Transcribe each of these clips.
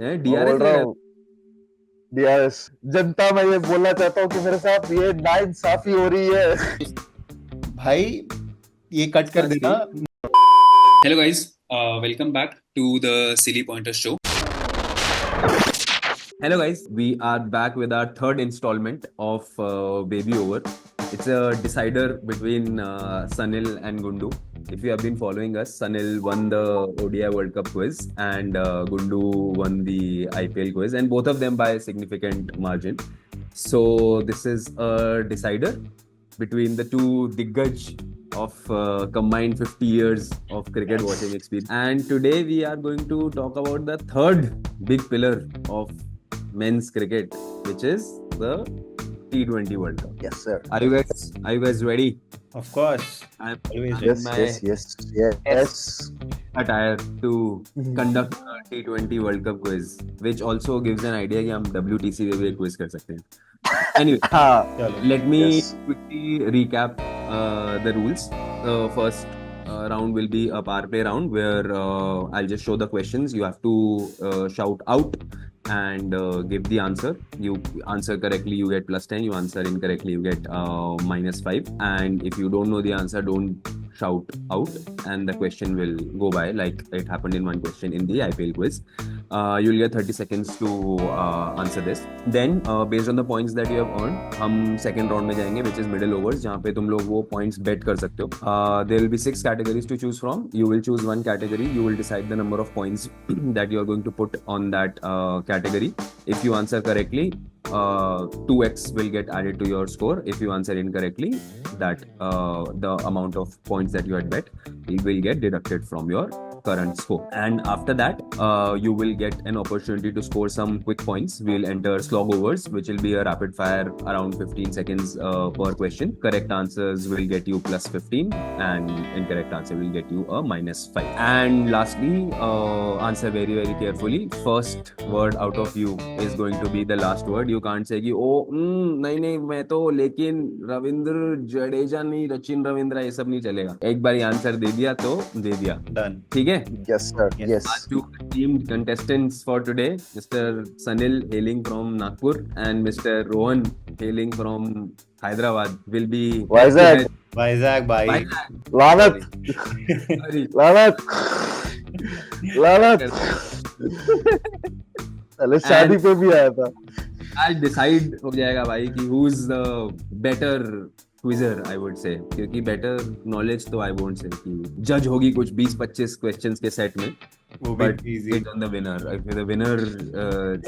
मैं डीआरएस बोल ले रहा रहा हूँ डीआरएस। जनता, मैं ये बोलना चाहता हूँ कि मेरे साथ ये नाइंसाफी हो रही है। भाई ये कट कर इसका देना। Hello guys, welcome back to the Silly Pointer Show. Hello guys, we are back with our third installment of Baby Over. It's a decider between Sunil and Gundu. If you have been following us, Sunil won the ODI World Cup quiz and Gundu won the IPL quiz, and both of them by a significant margin. So this is a decider between the two Diggaj of combined 50 years of cricket watching experience. And today we are going to talk about the third big pillar of men's cricket, which is the T20 World Cup. Yes, sir. Are you guys ready? Of course. I'm Always in Yes, my yes. attire to conduct a T20 World Cup quiz, which also gives an idea कि हम WTC में भी एक quiz कर सकते हैं. Anyway, हाँ, चलो let me Yes. quickly recap the rules. First round will be a power play round where I'll just show the questions. You have to shout out and give the answer. You answer correctly, you get +10. You answer incorrectly, you get -5. And if you don't know the answer, don't shout out, and the question will go by like it happened in one question in the IPL quiz. You'll get 30 seconds to answer this. Then based on the points that you have earned, हम second round में जाएंगे, which is middle overs, जहाँ पे तुम लोग वो points bet कर सकते हो. There will be 6 categories to choose from. You will choose one category. You will decide the number of points that you are going to put on that category. If you answer correctly, 2x will get added to your score. If you answer incorrectly, that the amount of points that you had bet will get deducted from your current score. And after that, you will get an opportunity to score some quick points. We'll enter slog overs, which will be a rapid fire around 15 seconds per question. Correct answers will get you +15, and incorrect answer will get you a -5. And lastly, answer very very carefully. First word out of you is going to be the last word. You can't say कि नहीं मैं तो लेकिन रविंद्र जडेजा नहीं, सचिन रविंद्र, ये सब नहीं चलेगा. एक बार आंसर दे दिया तो दे दिया. डन. ठीक है. Yes, sir. Yes. Yes. Our two esteemed contestants for today, Mr. Sanil hailing from Nagpur and Mr. Rohan hailing from Hyderabad, will be Vizag. Vizag भाई. लानत, Sorry. लानत, लानत. पहले शादी पे भी आया था. आज डिसाइड हो जाएगा भाई कि who is the better quizzer, I would say, क्योंकि better knowledge तो I won't say कि जज होगी कुछ 20-25 questions के सेट में, वो भी but easy. it's on the winner. If the winner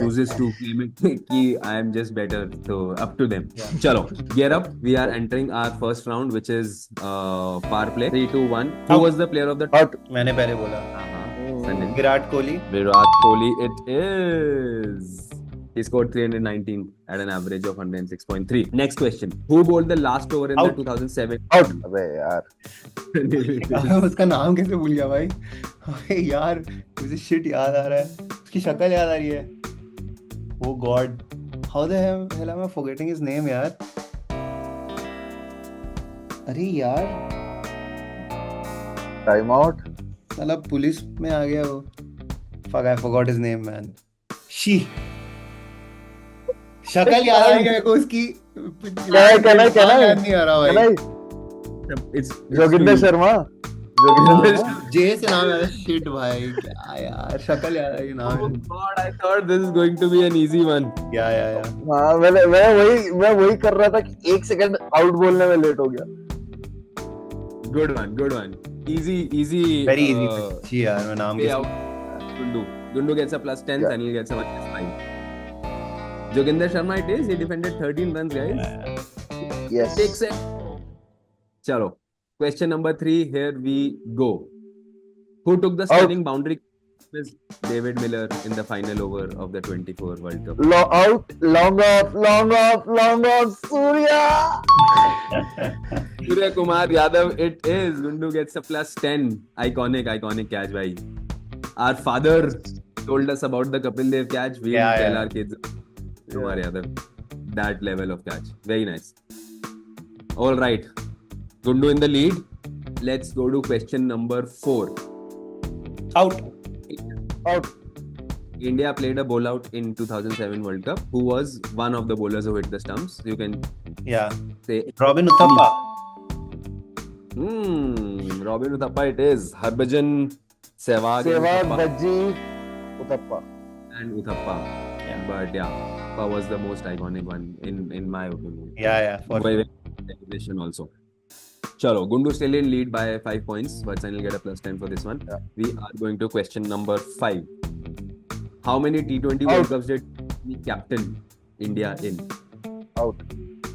chooses to claim it कि I am just better, so up to them. Yeah. चलो, gear up. We are entering our first round, which is power play. 3, 2, 1. Who Out. was the player of the Out. मैंने पहले बोला Sunil. Virat Kohli. Virat Kohli it is. He scored 319 at an average of 106.3. Next question. Who bowled the last over in Out. the 2007? Out. अबे यार. उसका नाम कैसे भूल गया भाई. अबे यार मुझे शिट याद आ रहा है, उसकी शक्ल याद आ रही है. O God, how the hell am I forgetting his name यार. अरे यार Time out. साला पुलिस में आ गया वो. Fuck, I forgot his name man. She शक्ल याद आ गया को उसकी. क्या है? याद नहीं आ रहा Can भाई. I? It's जोगिंदर शर्मा. जोगिंदर शर्मा. जे से नाम याद है. शिट भाई क्या यार, शक्ल याद आई Oh नाम. God, I thought this is going to be an easy one. या हाँ, मैं वही कर रहा था कि 1 सेकंड आउट बोलने में लेट हो गया. Good one. Easy. Very easy. She यार मैं नाम Way out. Gundu gets a +10. Yeah. Sanil gets a -5. Joginder Sharma it is. He defended 13 runs, guys. Yes. 6 set. Chalo. Question number 3. Here we go. Who took the stunning boundary with David Miller in the final over of the 24 World Cup? Out. Long off. Surya. Surya Kumar Yadav it is. Gundu gets a +10. Iconic catch, bhai. Our father told us about the Kapil Dev catch. We Yeah, tell yeah. our kids Kumar Yadav. That level of catch. Very nice. All right. Gundu in the lead. Let's go to question number 4. Out. India played a bowl out in 2007 World Cup. Who was one of the bowlers who hit the stumps? You can Yeah. say. Robin Uthappa. Robin Uthappa it is. Harbhajan Sehwag Sehwag, and Bajji, Uthappa. Uthappa. Yeah. But yeah, Uthappa was the most iconic one in my opinion. Yeah. For By definition also. Chalo, Gundu still in lead by 5 points, but Sunil get a plus 10 for this one. Yeah. We are going to question number 5. How many T20 World Cups did he captain India in? Out.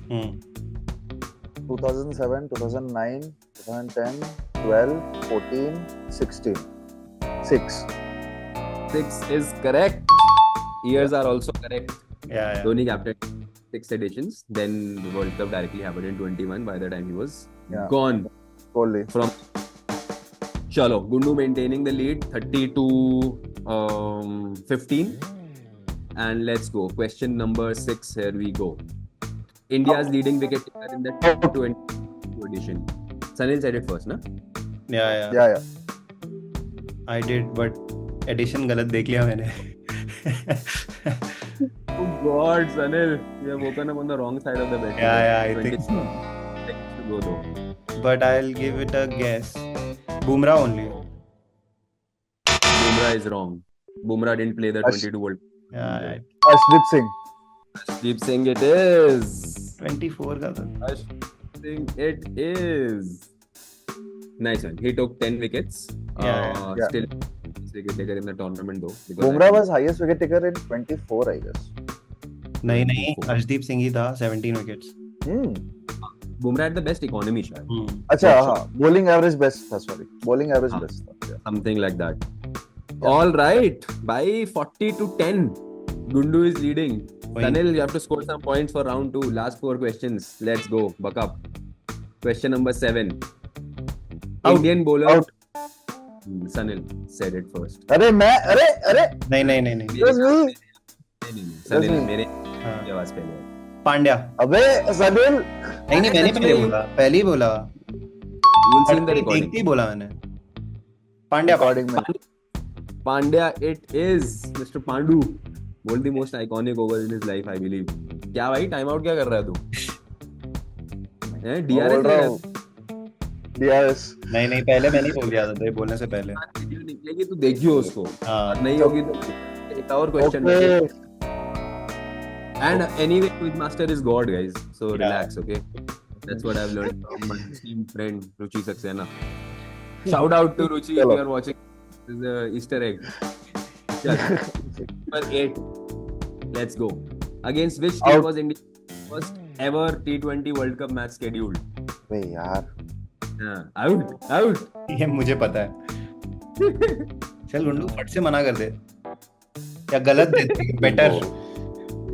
Hmm. 2007, 2009, 2010, 12, 14, 16. 6. 6 is correct. Years are also correct. Yeah. Dhoni captained 6 editions. Then the World Cup directly happened in 21 by the time he was Yeah. gone Kohli. from. Chalo, Gundu maintaining the lead 30 to 15. And let's go. Question number 6. Here we go. India's leading wicket taker in the T20 edition. Sunil said it first, na? Yeah. Yeah. I did, but edition गलत देख लिया मैंने. Oh God, Sunil, you have woken up on the wrong side of the bed. Yeah, I 20 think so. seconds to go though. But I'll give it a guess. Bumrah only. Bumrah is wrong. Bumrah didn't play the 22 World Cup. Yeah. Arshdeep Singh. Deep Singh it is. 24 का था. Arshdeep Singh it is. Nice one. He took 10 wickets. Yeah. Still wicket taker in the tournament though. because Bumrah I was highest wicket taker in 24, I guess. नहीं, अर्शदीप सिंह ही था 17 wickets. Hmm. think Bumrah had the best economy shot. अच्छा Not हाँ, bowling average best था, sorry. Bowling average हाँ. best था. Yeah. Something like that. All right. By 40 to 10. Gundu is leading. Fine. Sanil, you have to score some points for round 2. Last 4 questions. Let's go. Buck up. Question number 7. Out. Indian bowler. Out. Sanil said it first. अरे नहीं. it was me. Sanil, me. मेरे हाँ. की आवाज पहले. पांड्या. अबे सनिल. नहीं मैंने पहले ही बोला. You'll see in the recording. देखते ही बोला मैंने. पांड्या. Recording में. Pandya, it is Mr. Pandu. Bowled the most iconic over in his life, I believe. क्या भाई टाइम आउट क्या कर रहा है तू? बोल DRS रहा हूँ. DRS. नहीं पहले मैंने ही बोल दिया था तेरे बोलने से पहले. वीडियो निकलेगी तो देखियो उसको. हाँ. नहीं होगी तो एक और question. Okay. And anyway, Quizmaster is God, guys. So Yeah. relax, okay? That's what I've learned from my esteemed friend Ruchi Saxena. Shout out to Ruchi if Chalo. you are watching. This is an Easter egg. Number 8. Let's go. Against which team Out. was India's first ever T20 World Cup match scheduled? अबे यार. Out. ये मुझे पता है. चल गुंडू फट से मना कर दे. या गलत दे दे. बेटर.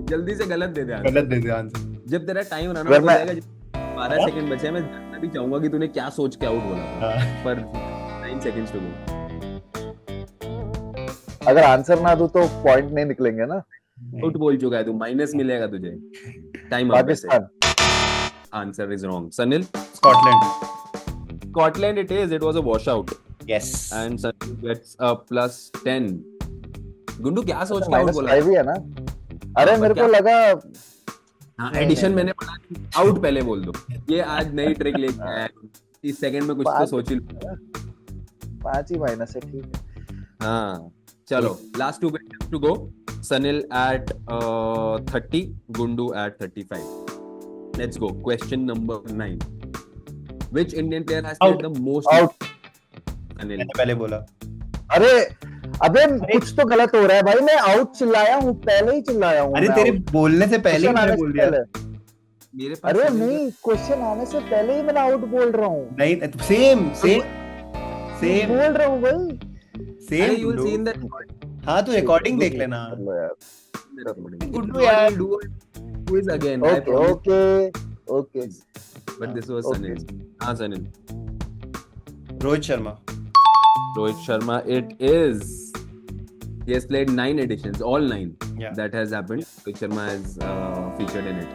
जल्दी से गलत दे दे आंसर. गलत दे दे आंसर. जब तेरा टाइम रन अगर आउट हो मैं- जाएगा 12 सेकंड बचे हैं, मैं जानना भी चाहूंगा कि तूने क्या सोच के आउट बोला था. हाँ. पर 9 seconds to go. अगर आंसर ना दो तो पॉइंट नहीं निकलेंगे ना. आउट बोल चुका है तू. माइनस मिलेगा तुझे. Time up. Pakistan. Answer is wrong. Sanil? Scotland. Scotland it is. It was a washout. Yes. And Sanil gets a plus 10. Gundu क्या सोच के आउट बोला? -5 ही है ना. अरे हाँ, मेरे पर को लगा. हाँ, एडिशन मैंने पढ़ा. आउट पहले बोल दो. ये आज नई ट्रिक लेके आया है. 30 सेकंड में कुछ तो पाँच- सोच ही. 5 ही माइनस है, ठीक है. हाँ. चलो. Last 2 questions to go. Sanil at 30. Gundu at 35. Let's go. Question number 9. Which Indian player has Out. played the most? Out. Sanil. मैंने पहले बोला. अरे अबे कुछ तो गलत हो रहा है भाई. मैं आउट चिल्लाया हूँ, पहले ही चिल्लाया हूँ. अरे मैं तेरे out. बोलने से पहले ही Question मैंने आने बोल से दिया. पहले. मेरे पास अरे Sanil का- नहीं, क्वेश्चन आने से पहले ही मैं आउट बोल रहा हूँ. नहीं सेम बोल रहा हूँ भाई. अरे you will see in the recording. हाँ तो रिकॉर्डिंग देख लेना. चलो यार. गुड्डू यार. Who is again? I Okay, promise. okay. But this was Okay. Sanil. हाँ Sanil. Rohit Sharma. Rohit Sharma it is. He has played 9 editions, all 9. Yeah. That has happened. Rohit Sharma has featured in it.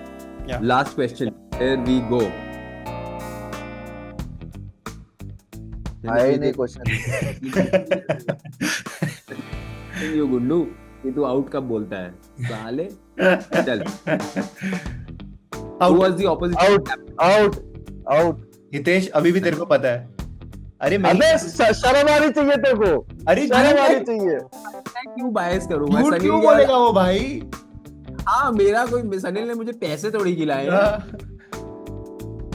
Yeah. Last question. Here we go. आया ही नहीं question. You Gundu. कि तू out कब बोलता है साले। चल, who out was the opposition out out out. Hitesh, अभी भी तेरे को पता है? अरे मेरी अबे शर्म आनी चाहिए तेरे को, अरे शर्म झूठ आनी है। चाहिए। मैं क्यों बायस करूं? मैं झूठ सनील क्यों के बोलेगा वो भाई? हाँ, मेरा कोई सनील ने मुझे पैसे थोड़ी खिलाए हैं।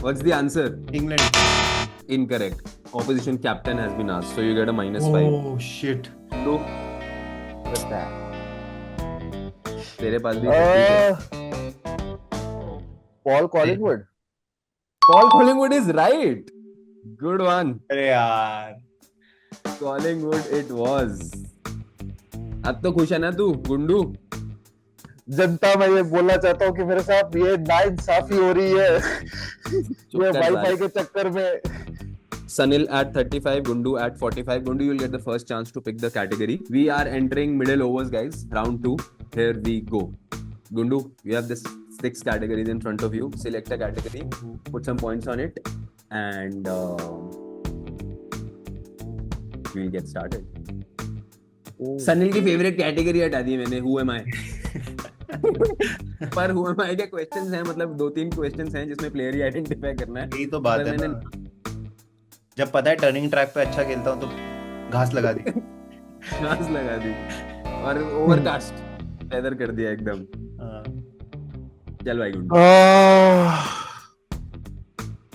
What's the answer? England. Incorrect. Opposition captain has been asked, so you get a -5. Oh shit. तो तेरे पास भी 50 है। Paul Collingwood. Paul Collingwood is right. Good one. अरे यार, Collingwood it was. अब तो खुश है ना तू गुंडू? जनता, मैं ये बोलना चाहता हूँ कि मेरे साथ ये नाइंसाफी हो रही है ये कर वाईफाई भाई। के चक्कर में। Sunil at 35, Gundu at 45. Gundu, you'll get the first chance to pick the category. We are entering middle overs, guys. Round 2. Here we go. Gundu, you have this 6 categories in front of you. Select a category, put some points on it, and we'll get started. Sunil की favorite category हटा दी मैंने. Who am I? पर Who am I के questions हैं, मतलब 2-3 questions हैं जिसमें player ही identify करना है. यही तो बात पर है मैंने ना। जब पता है टर्निंग ट्रैक पे अच्छा खेलता हूँ तो घास लगा दी। घास लगा दी और ओवरकास्ट वेदर कर दिया एकदम। हाँ। चल भाई गुंडू,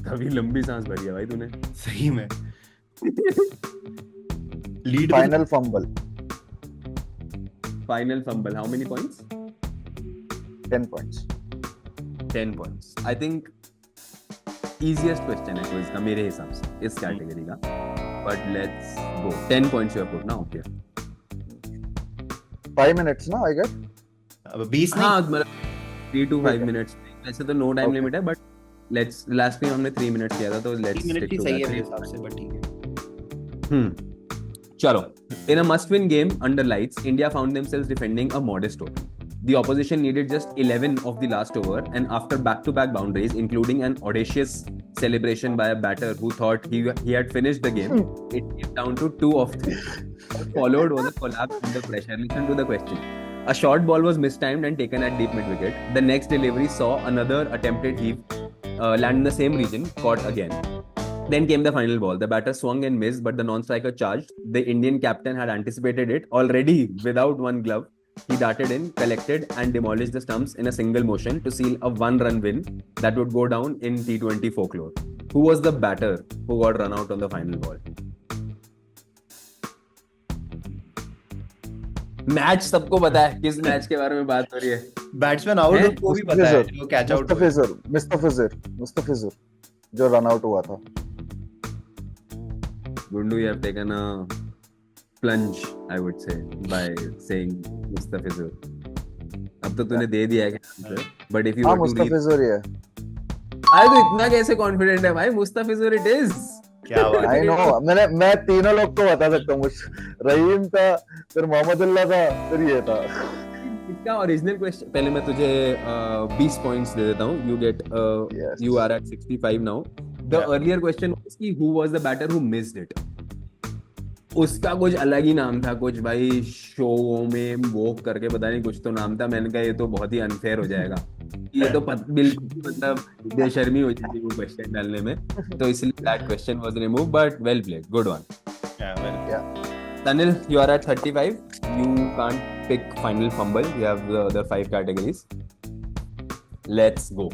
कभी लंबी सांस भरी है भाई तूने। सही में। Lead final fumble. Final fumble, how many points? 10 points. 10 points. I think easiest question है क्विज का मेरे हिसाब से इस कैटेगरी का, but let's go. 10 points you have put ना, ओके। 5 मिनट्स ना आई गेट। अब 20 नहीं। हाँ, मतलब 3 to 5 मिनट्स। वैसे तो नो टाइम लिमिट है, बट लेट्स, लास्ट टाइम हमने 3 मिनट्स किया था, तो 3 लेट्स मिनट स्टिक ही टू सही है दैट। मेरे हिसाब से, बट ठीक है। चलो, in a must-win game under lights, India found themselves defending a modest total. The opposition needed just 11 of the last over, and after back-to-back boundaries, including an audacious celebration by a batter who thought he had finished the game, it came down to 2 of 3. Followed was a collapse under pressure. Listen to the question. A short ball was mistimed and taken at deep mid-wicket. The next delivery saw another attempted heave land in the same region, caught again. Then came the final ball. The batter swung and missed, but the non-striker charged. The Indian captain had anticipated it. Already without one glove, he darted in, collected, and demolished the stumps in a single motion to seal a one-run win that would go down in T20 folklore. Who was the batter who got run out on the final ball? Match सबको पता है, किस match के बारे में बात हो रही है। बैट्समैन आउट हैं? हो वो भी पता है, जो कैच आउट हुआ। मुस्तफिजुर जो रन आउट हुआ था। Gundu, you have taken a plunge, I would say, by saying Mustafizur. अब तो तूने दे दिया है आंसर, but if you हाँ were to read, मुस्तफिजुर ही है। अरे तो इतना कैसे कॉन्फिडेंट है भाई? Mustafizur it is. क्या बात आई है। नो, मैं तीनों लोग को बता सकता हूँ। रहीम था, फिर मोहम्मदुल्लाह था, फिर ये था। इसका ओरिजिनल क्वेश्चन, पहले मैं तुझे 20 पॉइंट्स दे देता हूँ। You get Yes. you are at 65 now. The Yeah. earlier question was कि who was the batter who missed it? उसका कुछ अलग ही नाम था, कुछ भाई शो में वो करके पता नहीं कुछ तो नाम था। मैंने कहा ये तो बहुत ही अनफेयर हो जाएगा, ये तो बिल्कुल मतलब बेशर्मी हो जाएगी वो क्वेश्चन डालने में, तो इसलिए that question was remove, but well played, good one. Yeah, well, Tanil, you are at 35. You can't pick final fumble. You have the other 5 categories. Let's go.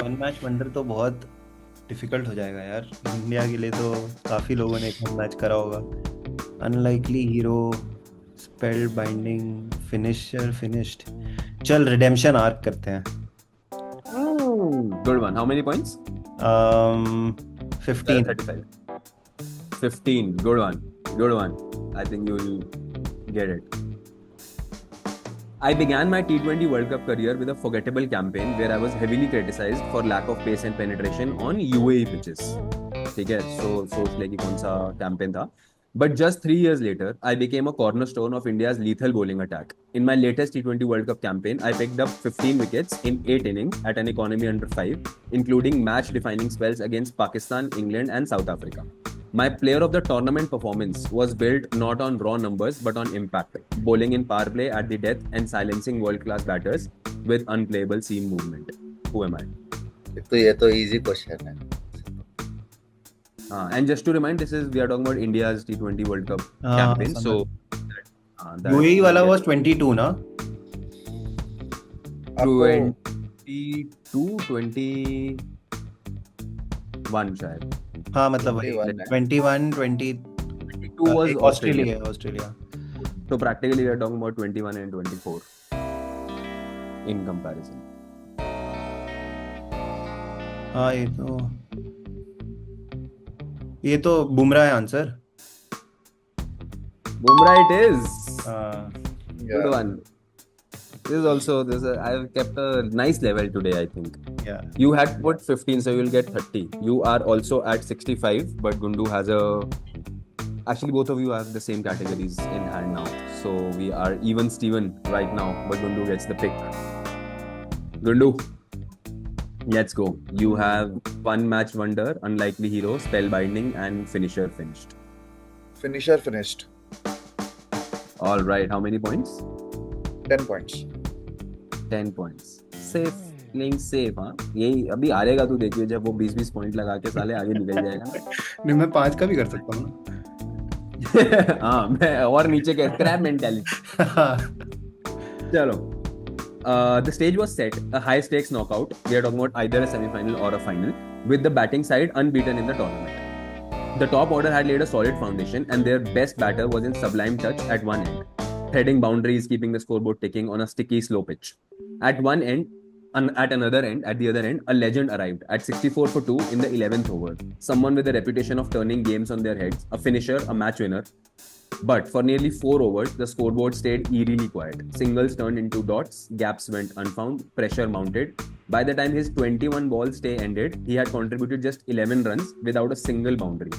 One match wonder तो बहुत difficult हो जाएगा यार India के लिए। तो काफी लोगों ने एक मैच करा होगा। Unlikely hero, spell binding, finisher, finished. चल रिडेम्पशन आर्क करते हैं। Good one. How many points? 15। 35. 15. Good one. Good one. I think you will get it. I began my T20 World Cup career with a forgettable campaign where I was heavily criticized for lack of pace and penetration on UAE pitches. ठीक है, सोच ले कि कौन सा campaign था। But just 3 years later, I became a cornerstone of India's lethal bowling attack. In my latest T20 World Cup campaign, I picked up 15 wickets in 8 innings at an economy under 5, including match-defining spells against Pakistan, England, and South Africa. My player of the tournament performance was built not on raw numbers but on impact, bowling in power play at the death and silencing world-class batters with unplayable seam movement. Who am I? तो ये तो easy question है. And just to remind, we are talking about India's T20 World Cup हाँ, campaign. समझ. So that UAE वाला was 22 ना? आपको 22, 21 शायद. हाँ मतलब वही 21 है. 21 20 22 was Australia. Australia. So practically we are talking about 21 and 24 in comparison. हाँ ये तो बुमराह है आंसर. Bumrah it is. हाँ Good one. I've kept a nice level today, I think. yeah. You had put 15, so you'll get 30. You are also at 65, but Gundu has actually both of you have the same categories in hand now. So we are even Steven right now, but Gundu gets the pick. Gundu, let's go. You have one match wonder, unlikely hero, spellbinding, and finisher finished. Finisher finished. All right, how many points? 10 points. 10 points. Safe, playing safe, हाँ. यही अभी हारेगा तू देखिए जब वो 20-20 point लगा के साले आगे निकल जाएगा. नहीं मैं 5 का भी कर सकता हूँ ना. हाँ मैं और नीचे के क्रैब मेंटालिटी. चलो. The stage was set, a high stakes knockout. We are talking about either a semi-final or a final, with the batting side unbeaten in the tournament. The top order had laid a solid foundation, and their best batter was in sublime touch at one end, threading boundaries, keeping the scoreboard ticking on a sticky, slow pitch. At the other end, a legend arrived at 64 for 2 in the 11th over. Someone with a reputation of turning games on their heads, a finisher, a match winner. But for nearly 4 overs, the scoreboard stayed eerily quiet. Singles turned into dots, gaps went unfound, pressure mounted. By the time his 21 ball stay ended, he had contributed just 11 runs without a single boundary.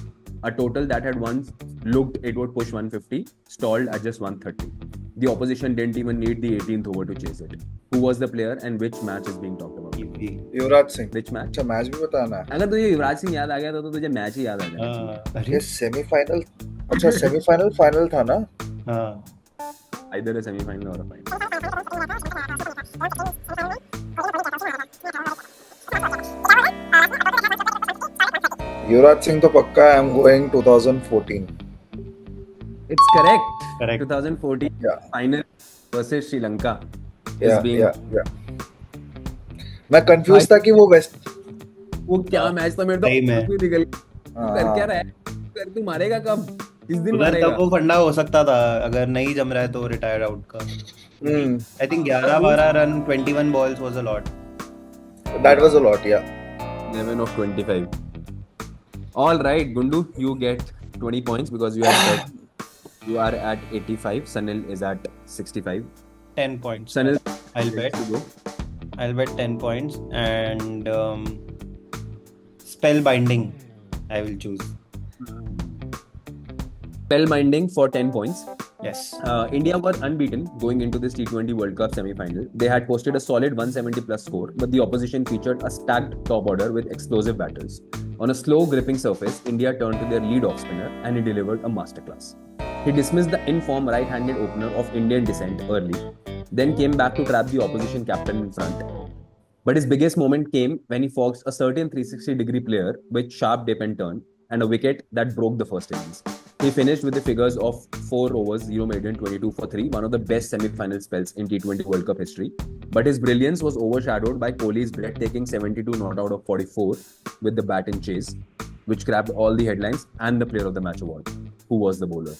A total that had once looked it would push 150, stalled at just 130. The opposition didn't even need the 18th over to chase it. Who was the player and which match is being talked about? Yuvraj Singh. Which match? अच्छा match भी बताना है. अगर तुझे युवराज सिंह याद आ गया तो तुझे मैच ही याद आ जाएगा. ये सेमीफाइनल. अच्छा सेमीफाइनल फाइनल था ना. हाँ Either a semi-final or a final. Yuvraj Singh तो पक्का है. I'm going 2014. It's correct. Correct. 2014 Yeah. final versus Sri Lanka is Yeah, being. yeah. मैं कंफ्यूज था कि वो वेस्ट. वो क्या मैच था मेरे तो सही में. आंख भी निकल कर क्या रहा है. कर तू मारेगा कब? किस दिन उधर मारेगा? तब वो फंडा हो सकता था अगर नहीं जम रहा है तो रिटायर्ड आउट का. I think 11-12 run 21 balls was a lot. That was a lot, yeah. 11 of 25. All right, Gundu, you get 20 points because you are at 85. Sanil is at 65. 10 points. Sanil, I'll bet. to go. I'll bet 10 points and spellbinding I will choose. Spellbinding for 10 points. Yes. India were unbeaten going into this T20 World Cup semi-final. They had posted a solid 170 plus score, but the opposition featured a stacked top order with explosive batters. On a slow gripping surface, India turned to their lead off spinner and he delivered a masterclass. He dismissed the in-form right-handed opener of Indian descent early, then came back to trap the opposition captain in front. But his biggest moment came when he foxed a certain 360-degree player with sharp dip and turn and a wicket that broke the first innings. He finished with the figures of 4 overs, 0 maiden, 22 for 3, one of the best semi-final spells in T20 World Cup history. But his brilliance was overshadowed by Kohli's breathtaking 72 not out of 44 with the bat in chase, which grabbed all the headlines and the player of the match award. Who was the bowler?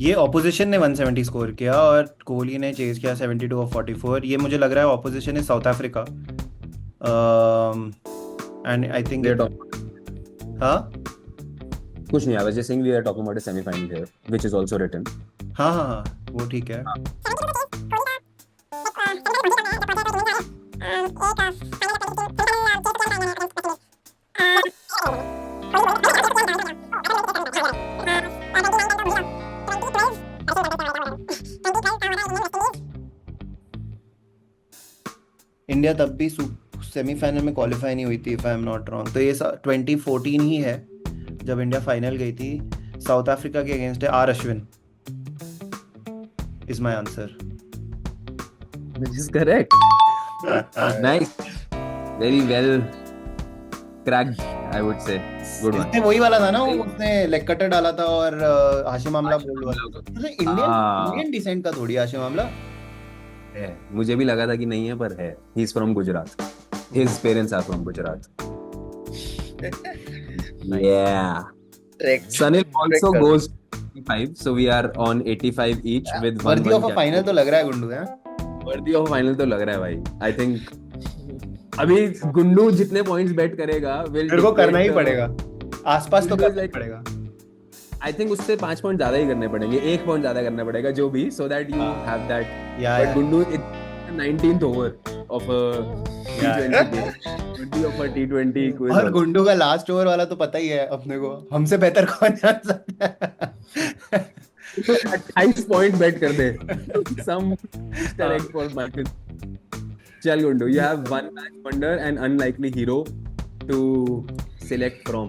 ये opposition ने 170 score किया और कोहली ने chase किया 72 of 44. ये मुझे लग रहा है opposition is south Africa and I think हाँ कुछ नहीं, I was just saying we are talking about a semi-final here, which is also written. हाँ हाँ हाँ वो ठीक है. इंडिया तब भी सेमीफाइनल में क्वालिफाई नहीं हुई थी if I am not wrong, तो ये 2014 ही है जब इंडिया फाइनल गई थी साउथ अफ्रीका के अगेंस्ट है। R Ashwin is my answer. Which is correct. Nice. Very well cracked, I would say. Good one. इसने वही वाला था ना, वो उसने लेग कटर डाला था और हाशिम आमला बोल्ड वाला। मतलब इंडियन डिसेंट का थोड़ी हाशिम आमला है। मुझे भी लगा था कि नहीं है, पर है। He is from Gujarat. His parents are from Gujarat. Yeah. Sunil also goes 85, so we are on 85 each with one. Worthy of a final तो लग रहा है गुंडू है। वर्दी ऑफ फाइनल तो लग रहा है भाई। I think अभी गुंडू जितने पॉइंट्स बेट करेगा मेरे को करना ही पड़ेगा, आसपास तो करना ही पड़ेगा। आई थिंक उससे 5 पॉइंट ज्यादा ही करने पड़ेंगे, 1 पॉइंट ज्यादा करना पड़ेगा जो भी, so that you have that. But Gundu 19th over of a T20 quiz. और गुंडू का लास्ट ओवर वाला तो पता ही है अपने को, हमसे बेहतर कौन जान सकता है। 28 पॉइंट बेट कर दे। Some correct for market. चल Gundu, you have one match wonder and unlikely hero to select from.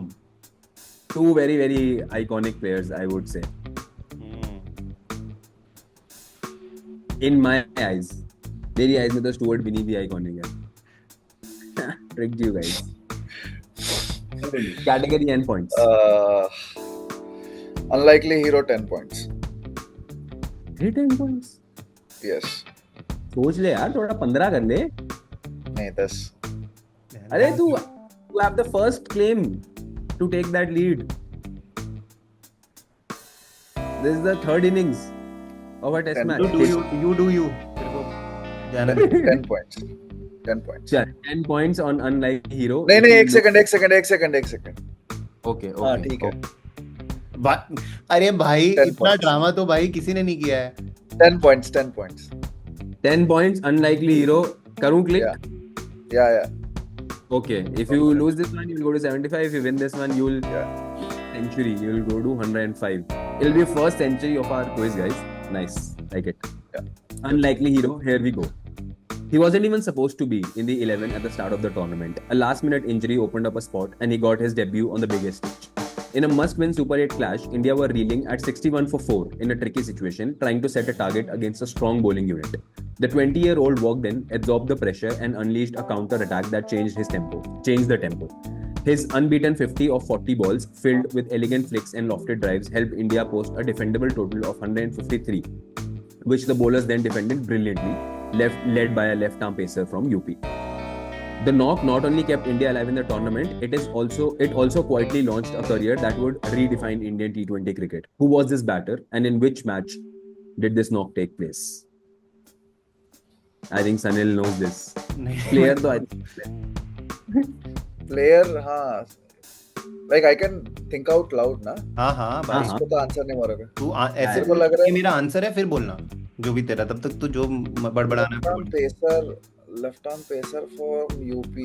Two very very iconic players, I would say. In my eyes, मेरी eyes में तो स्टुअर्ट बिनी भी iconic है। Tricked you guys. Category and points. Unlikely hero 10 points. 10 points. Yes. सोच ले यार, थोड़ा 15 कर ले। नहीं 10. अरे तू have the first claim to take that lead. This is the third innings of a test match. You do you. 10 points. 10 points. चल 10 points on unlikely hero. नहीं एक सेकंड. Okay. हाँ ठीक है. अरे भाई इतना points. ड्रामा तो भाई किसी ने नहीं किया है। 10 points. 10 points, unlikely hero. Karun click? Yeah. Okay. If you lose this one, you'll go to 75. If you win this one, you'll century. You'll go to 105. It'll be first century of our quiz, guys. Nice. Like it. Yeah. Unlikely hero. Here we go. He wasn't even supposed to be in the 11 at the start of the tournament. A last-minute injury opened up a spot, and he got his debut on the biggest stage. In a must-win Super 8 clash, India were reeling at 61 for 4 in a tricky situation, trying to set a target against a strong bowling unit. The 20-year-old walked in, absorbed the pressure, and unleashed a counter-attack that changed the tempo. His unbeaten 50 of 40 balls, filled with elegant flicks and lofted drives, helped India post a defendable total of 153, which the bowlers then defended brilliantly, led by a left-arm pacer from UP. The knock not only kept India alive in the tournament, it also quietly launched a career that would redefine Indian T20 cricket. Who was this batter, and in which match did this knock take place? I think Sunil knows this. Player तो I think Player हाँ. Like I can think out loud ना. हाँ भाई इसको तो answer नहीं मारोगे. तू ऐसे को लग रहा है मेरा आंसर है, फिर बोलना जो भी तेरा, तब तक तू जो बड़बड़ाना है left arm pacer from UP.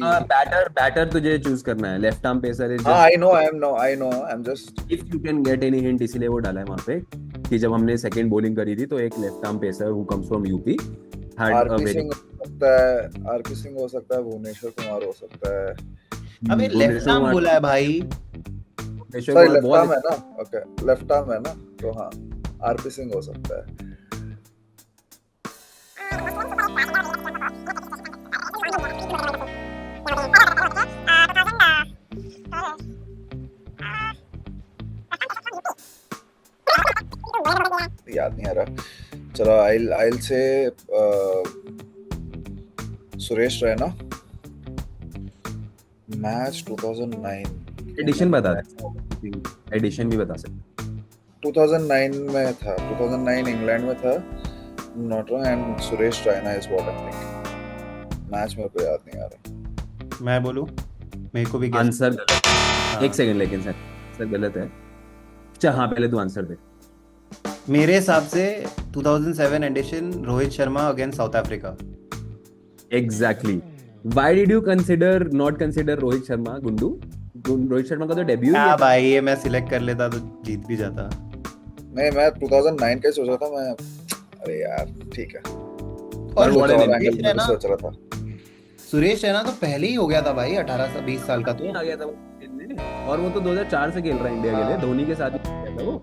Batter तुझे चूज करना है. लेफ्ट आर्म पेसर इज हाँ I know I'm just if you can get any hint, इसीलिए वो डाला है वहां पे कि जब हमने सेकंड बॉलिंग करी थी तो एक left arm pacer who comes from UP had a very RP Singh हो सकता है, भुवनेश्वर कुमार हो सकता है. अबे लेफ्ट आर्म बोला है भाई। सॉरी लेफ्ट आर्म है ना. ओके लेफ्ट आर्म है ना, तो हाँ आरपी सिंह हो सकता है. याद नहीं आ रहा. चलो I'll say Suresh Raina. Match 2009. Edition बता दे. एडिशन भी बता सकते. 2009 में था. 2009 इंग्लैंड में था. Not wrong, and Suresh Raina is what I'm thinking. Match मेरे को याद नहीं आ रहा. मैं बोलूं, मेरे को भी आंसर गलत. एक सेकंड, लेकिन सर गलत है. अच्छा हाँ, पहले तू आंसर दे. मेरे हिसाब से 2007 edition Rohit Sharma against South Africa. Exactly. Why did you not consider Rohit Sharma, Gundu? Rohit Sharma का तो डेब्यू क्या भाई, ये मैं सिलेक्ट कर लेता तो जीत भी जाता. नहीं मैं 2009 का सोच रहा था मैं. अरे यार ठीक है. और वो एंगल सोच रहा था. सुरेश रैना तो पहले ही हो गया था भाई 18-20 साल का तो। आ गया था वो खेलने, और वो तो 2004 से खेल रहा है इंडिया के लिए, धोनी के साथ ही खेला था वो।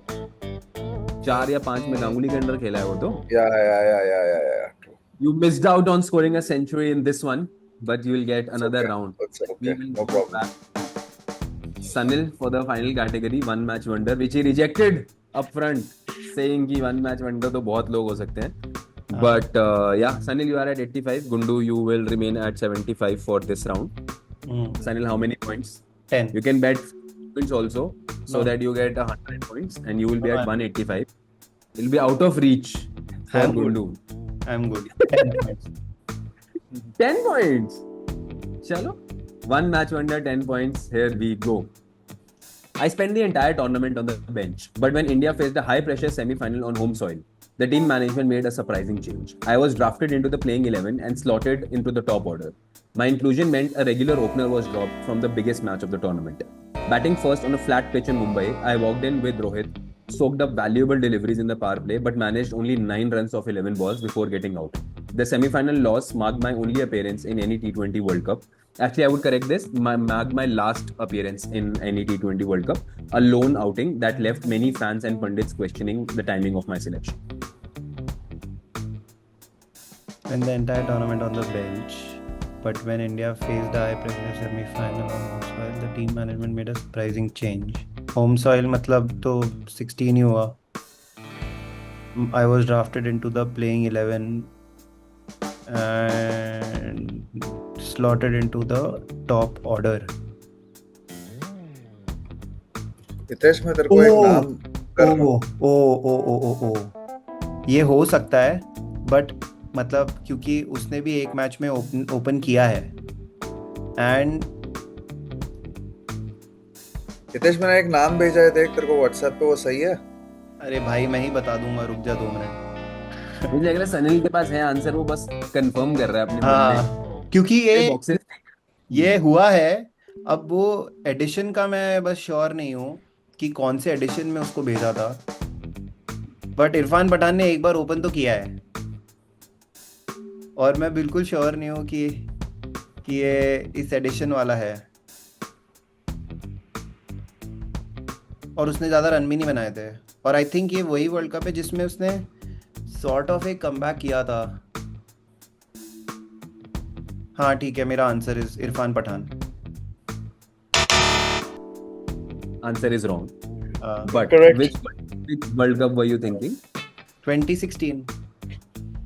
4 या 5 में गांगुली के अंडर खेला है वो तो। Yeah. True. You missed out on scoring a century in this one, but you will get another round. It's okay. We will No go problem. back to Sunil for the final category, one match wonder, which he rejected upfront, saying कि one match wonder तो बहुत लोग हो सकते हैं. But yeah, Sunil, you are at 85. Gundu, you will remain at 75 for this round. Sunil, how many points? 10. You can bet points also, so No. that you get 100 points, and you will be No, at I'm- 185. You'll be out of reach for I'm good. Gundu. I'm good. 10 points. 10 points. Chalo. One match wonder, 10 points. Here we go. I spent the entire tournament on the bench, but when India faced a high pressure semi final on home soil, the team management made a surprising change. I was drafted into the playing 11 and slotted into the top order. My inclusion meant a regular opener was dropped from the biggest match of the tournament. Batting first on a flat pitch in Mumbai, I walked in with Rohit, soaked up valuable deliveries in the power play, but managed only 9 runs off 11 balls before getting out. The semi-final loss marked my only appearance in any T20 World Cup. Actually, I would correct this. Marked my last appearance in any T20 World Cup. A lone outing that left many fans and pundits questioning the timing of my selection. Spent the entire tournament on the bench, but when India faced the high pressure semi-final on home soil, the team management made a surprising change. Home soil मतलब तो 16 ही हुआ. I was drafted into the playing 11 and slotted into the top order. Hitesh, मैं तेरे को एक नाम कर रहा हूँ. ओ ये हो सकता है, बट मतलब क्योंकि उसने भी एक मैच में ओपन किया है एंड हितेश, मैंने एक नाम भेजा है, देख तेरे को व्हाट्सएप पे, वो सही है? अरे भाई मैं ही बता दूंगा, रुक जा 2 मिनट. मुझे लग रहा है सनील के पास है आंसर, वो बस कंफर्म कर रहा है अपने मन हाँ, क्योंकि में. बॉक्सेस ये हुआ है. अब वो एडिशन का मैं बस श्योर नहीं हूँ कि कौन से एडिशन में उसको भेजा था, बट इरफान पठान ने एक बार ओपन तो किया है, और मैं बिल्कुल श्योर नहीं हूँ कि ये इस एडिशन वाला है, और उसने ज़्यादा रन भी नहीं बनाए थे. और आई थिंक ये वही वर्ल्ड कप है जिसमें उसने सॉर्ट ऑफ एक कमबैक किया था. हाँ ठीक है, मेरा answer is Irfan Pathan. answer is wrong. But Correct. which World Cup were you thinking? 2016.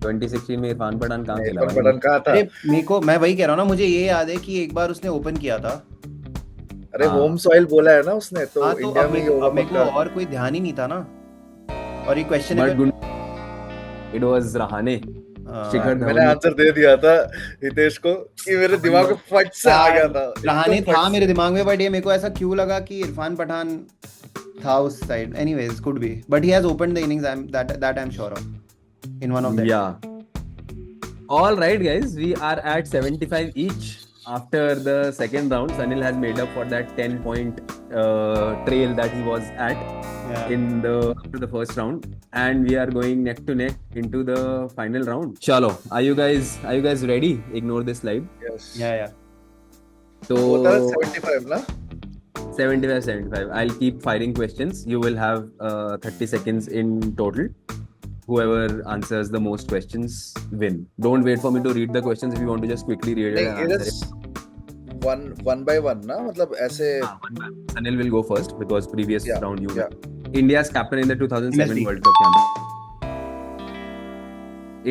2016 में इरफान पठान कहाँ खेला इरफान भाई? पठान कहाँ था? अरे मेरे को, मैं वही कह रहा हूँ ना, मुझे ये याद है कि एक बार उसने ओपन किया था. अरे हाँ. होम सॉइल बोला है ना उसने, तो हाँ तो इंडिया अब में ही मेरे होगा अब मेरे को पक्का. और कोई ध्यान ही नहीं था ना, और ये question But good, it was Rahane. शिखर मैंने धवन. आंसर दे दिया था हितेश को, कि मेरे दिमाग में फट से आ गया था. रहाने एकदम था फट से. मेरे दिमाग में, बट ये मेरे को ऐसा क्यों लगा कि इरफान पठान था उस side. Anyways, could be, but he has opened the innings, that I am sure of, in one of them. Yeah. All right, guys, we are at 75 each. After the second round, Sanil has made up for that 10-point trail that he was at after the first round, and we are going neck to neck into the final round. Chalo, are you guys ready? Ignore this slide. Yes. या So होता है 75 ना? 75. I'll keep firing questions. You will have 30 seconds in total. Whoever answers the most questions win. Don't wait for me to read the questions. If you want to just quickly read it नहीं, and it answer is one by one ना, मतलब ऐसे. it. Sanil will go first because previous Yeah, round you yeah. won. India's captain in the 2007 MSD. World Cup champion.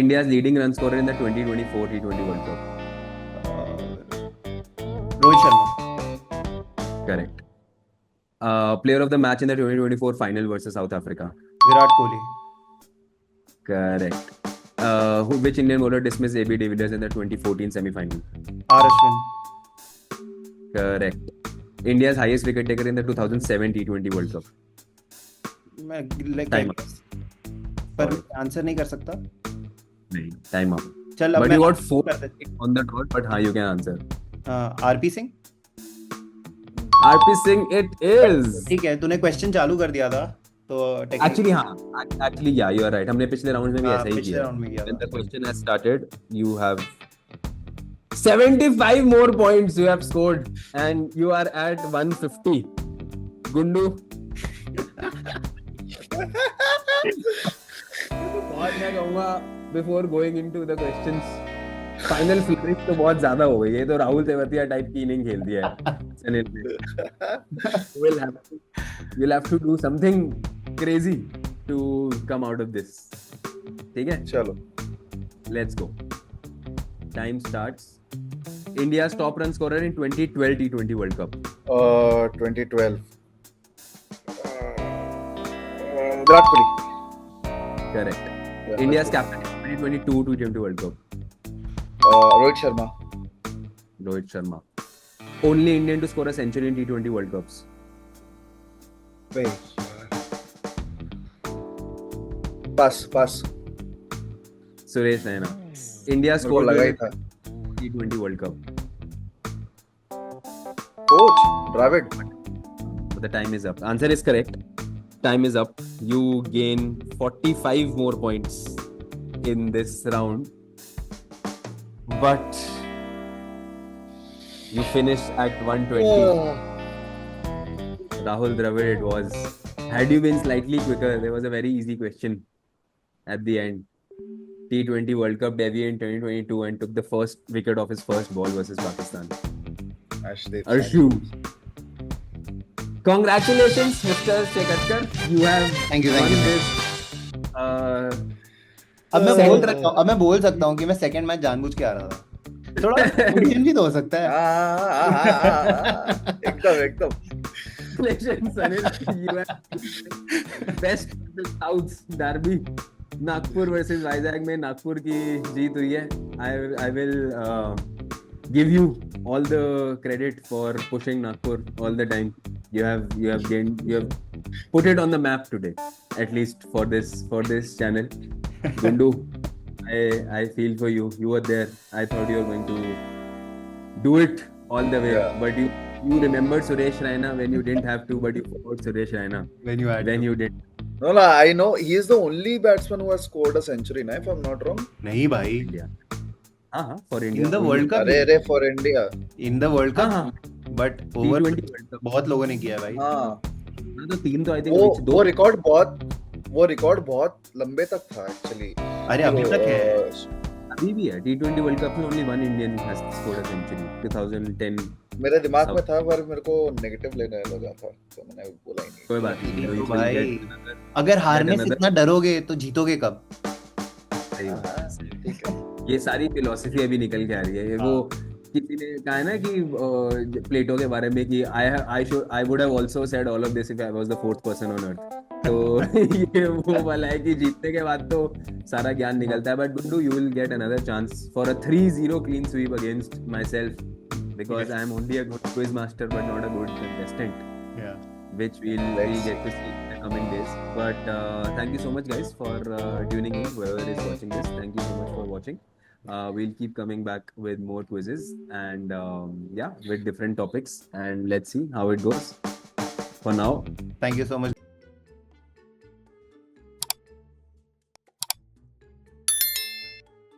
India's leading run scorer in the 2024 T20 World Cup. Rohit Sharma. Correct. Player of the match in the 2024 final versus South Africa. Virat Kohli. Correct. Which Indian bowler dismissed AB de Villiers in the 2014 semi-final? R Ashwin. Correct. India's highest wicket taker in the 2007 T20 World Cup. मैं like Time up. पर answer नहीं कर सकता. नहीं, time up. चल अब But मैं you got 4 कर देता on the dot, but हाँ, you can answer. हूँ. RP Singh. RP Singh, it is. ठीक है, तूने क्वेश्चन चालू कर दिया था तो Actually, हाँ. Actually, yeah, you are right. हमने पिछले राउंड में भी ऐसा ही पिछले किया. राउंड में किया When था. the question has started, you have 75 more points you have scored and you are at 150. Gundu. बहुत मैं कहूँगा before going into the questions. Final flourish तो बहुत ज्यादा हो गई है, तो राहुल तेवतिया टाइप की इनिंग खेल दिया है सनील ने। we'll have to do something crazy to come out of this. ठीक है, चलो let's go. Time starts. India's top run scorer in 2012 T20 World Cup. 2012 Virat Kohli. Correct. Yeah, India's captain in 2022 T20 World Cup. Rohit Sharma. Rohit Sharma. Only Indian to score a century in T20 World Cups. Wait. Pass Suresh Raina. India मेरे को scored लगा ही in था। T20 World Cup. Coach Dravid. But the time is up. Answer is correct. Time is up. You gain 45 more points in this round. But you finish at 120. Rahul Dravid it was. Had you been slightly quicker, there was a very easy question at the end. T20 World Cup debut in 2022 and took the first wicket of his first ball versus Pakistan. Arshu. Congratulations, Mr. Shekatkar. You have Thank you. won this. अब मैं बोल सकता हूँ कि मैं second match जानबूझ के आ रहा था। थोड़ा टेंशन भी तो हो सकता है। एकदम Congratulations, Anil. You have best of the Souths derby. Nagpur versus Vizag में नागपुर की जीत हुई है. I will give you all the credit for pushing Nagpur all the time. You have put it on the map today, at least for this channel. Gundu, I feel for you. You were there. I thought you were going to do it all the way, Yeah. but you remembered Suresh Raina when you didn't have to, but you forgot Suresh Raina When you had when to. you did. No, I know he is the only batsman who has scored a century, if I'm not wrong. नहीं भाई, India. हाँ, for India. in the World Cup, अरे for India. in the World Cup, हाँ, but over T20 World Cup. बहुत लोगों ने किया है भाई। हाँ, हाँ, तो तीन तो I think वो रिकॉर्ड बहुत लंबे तक था एक्चुअली। अरे अभी तक है। अभी भी है। T20 World Cup में only one Indian has scored a century. 2010. मेरे दिमाग में था पर मेरे को नेगेटिव लेने लगा था, तो मैंने बोला ही नहीं। कोई बात नहीं। तो Rohit will भाई, get another- अगर हारने से another- इतना डरोगे तो जीतोगे कब? सही बात है। हाँ, ठीक है। ये सारी फिलोसफी अभी निकल के आ रही है। ये वो किसी ने कहा है ना कि प्लेटो के बारे में कि I would have also said all of this if I was the fourth person on earth. तो ये वो वाला है कि जीतने के बाद तो सारा ज्ञान निकलता है. But Gundu, you will get another chance for a 3-0 clean sweep against myself because I am only a good quiz master but not a good contestant, Yeah. which we'll get to see in the coming days. But thank you so much, guys, for tuning in. Whoever is watching this, thank you so much for watching. We'll keep coming back with more quizzes and with different topics, and let's see how it goes. For now, Thank you so much,